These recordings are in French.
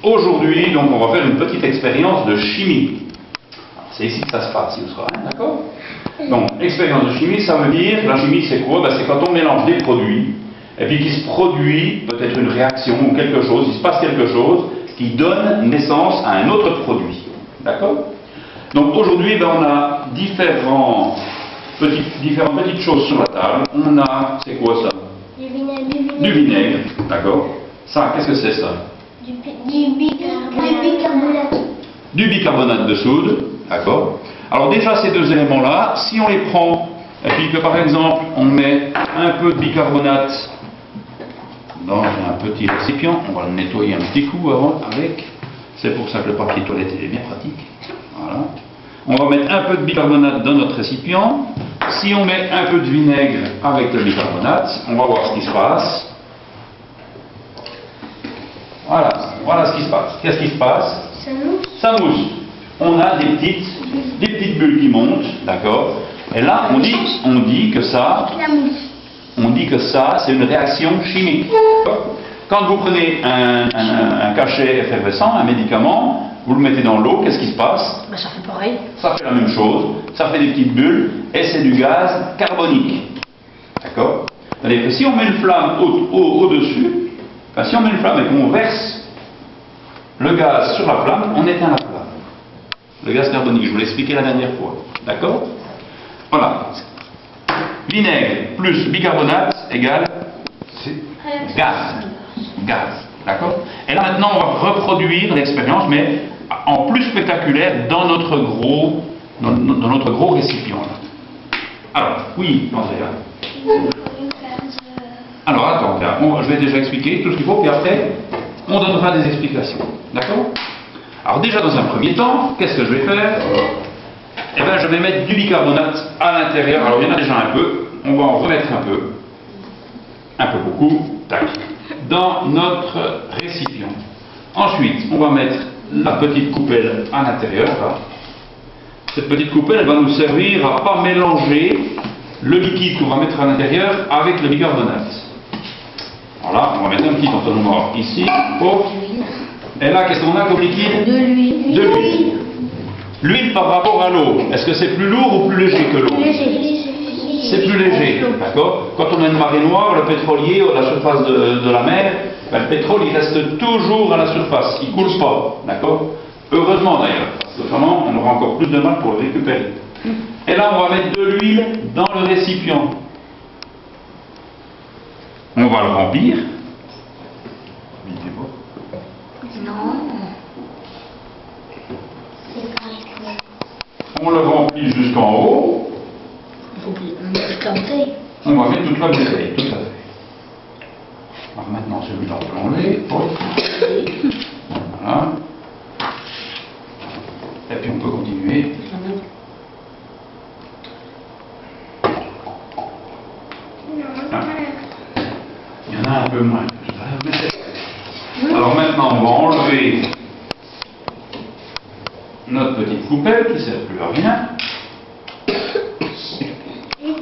aujourd'hui, donc, on va faire une petite expérience de chimie. C'est ici que ça se passe, si vous serez, hein, d'accord? Donc, expérience de chimie, ça veut dire, la chimie c'est quoi? C'est quand on mélange des produits, et puis qu'il se produit peut-être une réaction ou quelque chose, il se passe quelque chose qui donne naissance à un autre produit. D'accord? Donc aujourd'hui, on a différentes petites choses sur la table. On a, c'est quoi ça? Du vinaigre, d'accord? Ça, qu'est-ce que c'est ça? Du bicarbonate. Du bicarbonate de soude, d'accord? Alors déjà, ces deux éléments-là, si on les prend, et puis que par exemple, on met un peu de bicarbonate dans un petit récipient, on va le nettoyer un petit coup avant avec, c'est pour ça que le papier toilette est bien pratique. Voilà. On va mettre un peu de bicarbonate dans notre récipient. Si on met un peu de vinaigre avec le bicarbonate, on va voir ce qui se passe. Voilà ce qui se passe. Qu'est-ce qui se passe? Ça mousse. On a des petites bulles qui montent, d'accord? Et là, on dit que ça, c'est une réaction chimique. Quand vous prenez un cachet effervescent, un médicament, vous le mettez dans l'eau, qu'est-ce qui se passe? Ça fait pareil. Ça fait la même chose, ça fait des petites bulles, et c'est du gaz carbonique. D'accord? C'est-à-dire que si on met une flamme au-dessus, si on met une flamme et qu'on verse le gaz sur la flamme, on éteint la flamme. Le gaz carbonique, je vous l'ai expliqué la dernière fois. D'accord? Voilà. Vinaigre plus bicarbonate égale gaz. D'accord? Et là maintenant, on va reproduire l'expérience, mais en plus spectaculaire dans notre gros récipient. Alors, oui, Andrea. Alors, attends, je vais déjà expliquer tout ce qu'il faut, puis après, on donnera des explications. D'accord? Alors, déjà, dans un premier temps, qu'est-ce que je vais faire? Eh bien, je vais mettre du bicarbonate à l'intérieur. Alors, il y en a déjà un peu. On va en remettre un peu beaucoup, tac, dans notre récipient. Ensuite, on va mettre la petite coupelle à l'intérieur. Cette petite coupelle, elle va nous servir à ne pas mélanger le liquide qu'on va mettre à l'intérieur avec le bicarbonate. Voilà, on va mettre un petit entonnoir ici. Oh. Et là, qu'est-ce qu'on a comme liquide? De l'huile. De l'huile. L'huile par rapport à l'eau, est-ce que c'est plus lourd ou plus léger que l'eau? C'est plus léger, d'accord? Quand on a une marée noire, le pétrolier à la surface de la mer, le pétrole il reste toujours à la surface, il ne coule pas, d'accord? Heureusement d'ailleurs, parce qu'autrement on aura encore plus de mal pour le récupérer. Et là on va mettre de l'huile dans le récipient. On va le remplir. Non. On le remplit jusqu'en haut. On va mettre toute la bouteille, tout à fait. Alors maintenant celui-là on peut l'enlever. Voilà. Et puis on peut continuer. Il y en a un peu moins. Alors maintenant on va enlever notre petite coupelle qui ne sert plus à rien. Du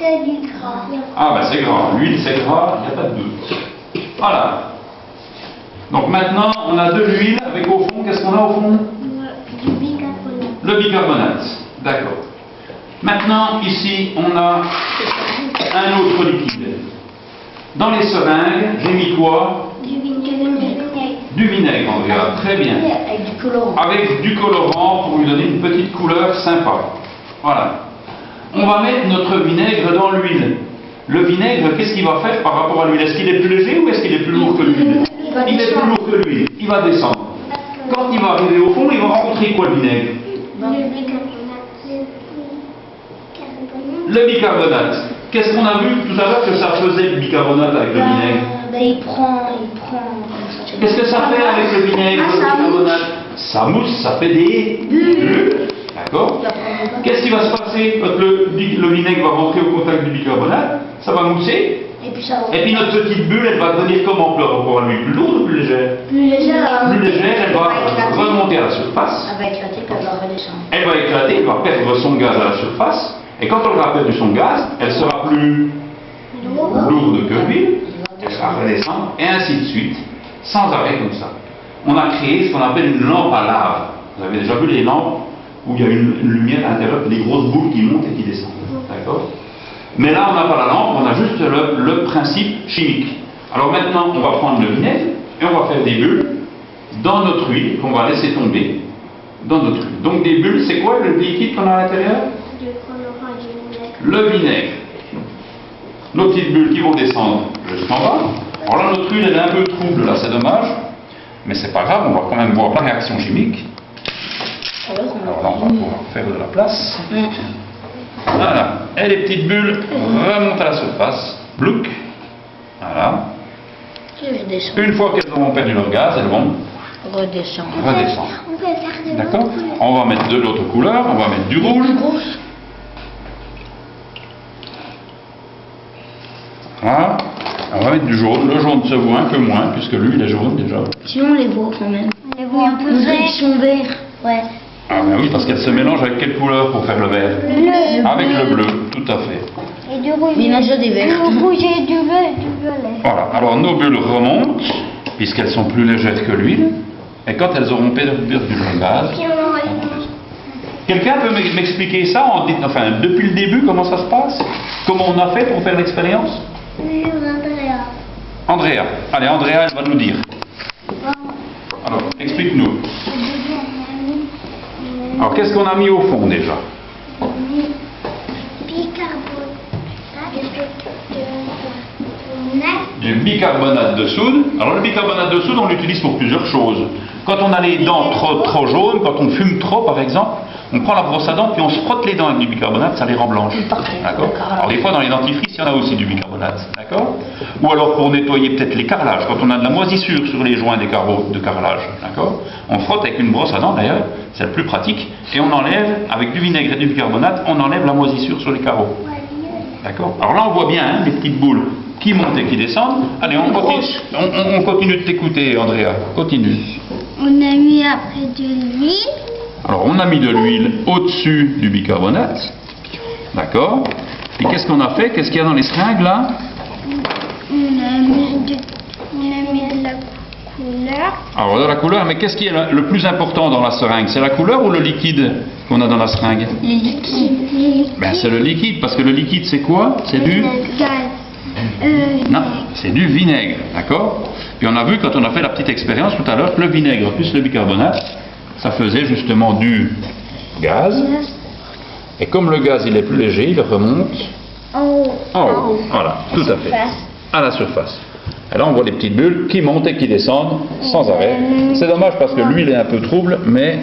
gras. Ah ben c'est gras, l'huile c'est gras, il n'y a pas de doute. Voilà. Donc maintenant on a de l'huile avec au fond, qu'est-ce qu'on a au fond? Du bicarbonate. Le bicarbonate, d'accord. Maintenant ici on a un autre liquide. Dans les seringues, j'ai mis quoi? Du vinaigre. Du vinaigre, on regarde, très bien. Avec du colorant. Avec du colorant pour lui donner une petite couleur sympa. Voilà. On va mettre notre vinaigre dans l'huile. Le vinaigre, qu'est-ce qu'il va faire par rapport à l'huile? Est-ce qu'il est plus léger ou est-ce qu'il est plus lourd que l'huile? Il est plus lourd que l'huile. Il va descendre. Quand il va arriver au fond, il va rencontrer quoi le vinaigre? Le bicarbonate. Qu'est-ce qu'on a vu tout à l'heure que ça faisait le bicarbonate avec le vinaigre? Il prend. Qu'est-ce que ça fait avec le vinaigre, le bicarbonate? Ça mousse, ça fait des bulles. D'accord? Qu'est-ce qui va se passer quand le vinaigre va rentrer au contact du bicarbonate? Ça va mousser. Et puis notre petite bulle, elle va devenir comment par rapport à lui? Plus lourde ou plus légère? Plus légère. Plus légère, elle va remonter à la surface. Elle va éclater, puis elle va redescendre. Elle va éclater, elle va perdre son gaz à la surface. Et quand elle aura perdu son gaz, elle sera plus lourde que l'huile. Elle va redescendre, et ainsi de suite, sans arrêt comme ça. on a créé ce qu'on appelle une lampe à lave. Vous avez déjà vu les lampes où il y a une lumière à l'intérieur, des grosses boules qui montent et qui descendent. D'accord? Mais là, on n'a pas la lampe, on a juste le principe chimique. Alors maintenant, on va prendre le vinaigre et on va faire des bulles dans notre huile qu'on va laisser tomber dans notre huile. Donc des bulles, c'est quoi le liquide qu'on a à l'intérieur? Du colorant du vinaigre. Le vinaigre. Nos petites bulles qui vont descendre jusqu'en bas. Alors là, notre huile, elle est un peu trouble, là, c'est dommage. Mais c'est pas grave, on va quand même voir la réaction chimique. Alors là, on va pouvoir faire de la place. Voilà. Et les petites bulles remontent à la surface. Blouc. Voilà. Je descends. Une fois qu'elles auront perdu leur gaz, elles vont Redescendre. redescendre. On peut faire de D'accord? On va mettre de l'autre couleur, on va mettre du rouge. Voilà. On va mettre du jaune. Le jaune se voit un peu moins, puisque lui, il est jaune déjà. Sinon, on les voit quand même. On les voit un peu Ils verts. sont verts. Ouais. Ah ben oui, parce qu'elle se mélange avec quelle couleur pour faire le vert? Bleu. Avec le bleu, tout à fait. Et du rouge. Mais il y en a déjà des verts. Du rouge et du bleu et du violet. Voilà, alors nos bulles remontent, puisqu'elles sont plus légères que l'huile, et quand elles auront perdu le gaz, Puis on enlève. quelqu'un peut m'expliquer ça, enfin, depuis le début, comment ça se passe? Comment on a fait pour faire l'expérience? Oui, Andrea. Andrea, allez, Andrea, elle va nous dire. Alors, explique-nous. Alors, qu'est-ce qu'on a mis au fond déjà? Du bicarbonate de soude. Alors le bicarbonate de soude, on l'utilise pour plusieurs choses. Quand on a les dents trop jaunes, quand on fume trop par exemple, on prend la brosse à dents puis on se frotte les dents avec du bicarbonate, ça les rend blanches. D'accord? Alors des fois dans les dentifrices, il y en a aussi du bicarbonate. D'accord? Ou alors pour nettoyer peut-être les carrelages, quand on a de la moisissure sur les joints des carreaux de carrelage. D'accord? On frotte avec une brosse à dents d'ailleurs, c'est le plus pratique, et on enlève, avec du vinaigre et du bicarbonate, on enlève la moisissure sur les carreaux. D'accord? Alors là on voit bien hein, les petites boules qui montent et qui descendent. Allez, on continue de t'écouter, Andrea. Continue. On a mis après de l'huile. Alors, on a mis de l'huile au-dessus du bicarbonate. D'accord. Et qu'est-ce qu'on a fait? Qu'est-ce qu'il y a dans les seringues, là? On a mis de la couleur. Alors, de la couleur, mais qu'est-ce qui est le plus important dans la seringue? C'est la couleur ou le liquide qu'on a dans la seringue? Le liquide. Ben, c'est le liquide, parce que le liquide, c'est quoi? C'est du... Gaz. Non, c'est du vinaigre, d'accord? Puis on a vu quand on a fait la petite expérience tout à l'heure que le vinaigre plus le bicarbonate, ça faisait justement du gaz. Et comme le gaz il est plus léger, il remonte En haut. en haut. Voilà, tout à fait. À la surface. Et là on voit les petites bulles qui montent et qui descendent sans arrêt. C'est dommage parce que l'huile est un peu trouble, mais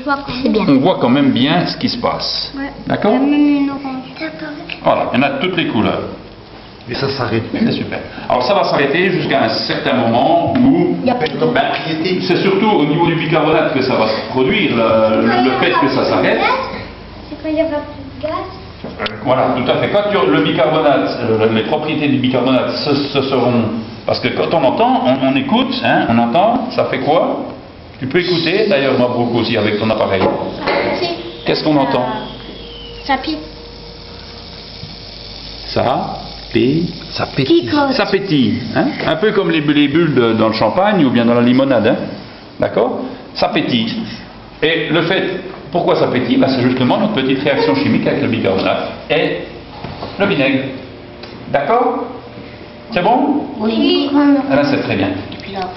on voit quand même bien ce qui se passe. Ouais. D'accord? Il y a même une orange. D'accord. Voilà, il y en a de toutes les couleurs. Et ça s'arrête. C'est super. Alors ça va s'arrêter jusqu'à un certain moment où c'est surtout au niveau du bicarbonate que ça va se produire, le fait que ça s'arrête. C'est quand il n'y aura plus de gaz. Voilà, tout à fait. Quand le bicarbonate, les propriétés du bicarbonate se seront... Parce que quand on entend, on écoute, hein, on entend, ça fait quoi? Tu peux écouter, d'ailleurs Mabrouk aussi avec ton appareil. Qu'est-ce qu'on entend? Ça pique. Ça pétille. Ça pétille. Hein? Un peu comme les bulles dans le champagne ou bien dans la limonade. Hein? D'accord? Ça pétille. Et le fait, pourquoi ça pétille? Ben, c'est justement notre petite réaction chimique avec le bicarbonate et le vinaigre. D'accord? C'est bon? Oui. Ah, là, c'est très bien. Et puis là.